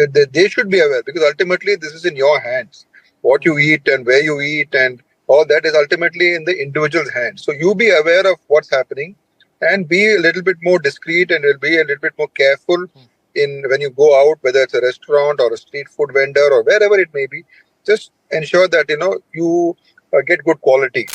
They should be aware, because ultimately this is in your hands. What you eat and where you eat and all that is ultimately in the individual's hands. So you be aware of what's happening and be a little bit more discreet, and will be a little bit more careful in when you go out, whether it's a restaurant or a street food vendor or wherever it may be. Just ensure that you get good quality.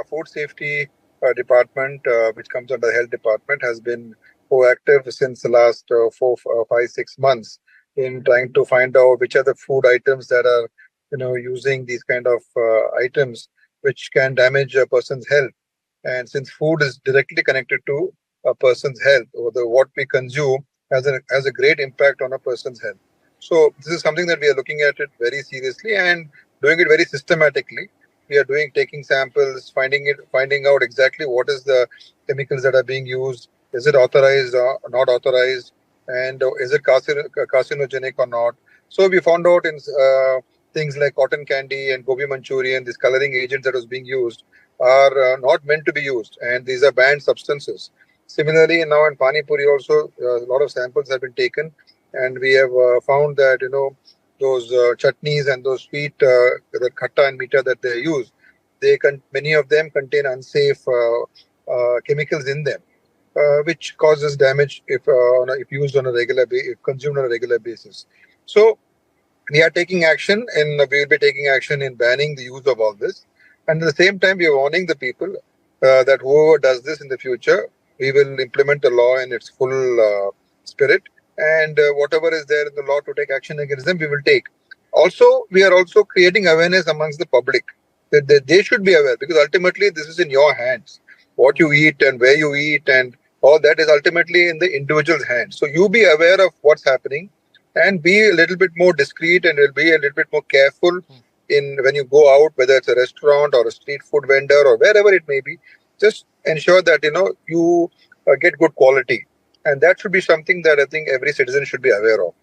Food safety department, which comes under the health department, has been proactive since the last 4, 5, 6 months in trying to find out which are the food items that are, using these kind of items which can damage a person's health. And since food is directly connected to a person's health, or what we consume has a great impact on a person's health. So this is something that we are looking at it very seriously and doing it very systematically. We are taking samples, finding out exactly what is the chemicals that are being used. Is it authorized or not authorized, and is it carcinogenic or not? So we found out in things like cotton candy and gobi Manchurian, these coloring agents that was being used are not meant to be used, and these are banned substances. Similarly, now in Pani Puri also, a lot of samples have been taken, and we have found that those chutneys and those sweet the khatta and meeta that they use, many of them contain unsafe chemicals in them, which causes damage if used on a if consumed on a regular basis. So we are taking action, and we will be taking action in banning the use of all this. And at the same time, we are warning the people that whoever does this in the future, we will implement the law in its full spirit. And whatever is there in the law to take action against them, we will take. Also, we are also creating awareness amongst the public that they should be aware, because ultimately this is in your hands. What you eat and where you eat and all that is ultimately in the individual's hands. So you be aware of what's happening and be a little bit more discreet, and will be a little bit more careful in when you go out, whether it's a restaurant or a street food vendor or wherever it may be. Just ensure that you get good quality, and that should be something that I think every citizen should be aware of.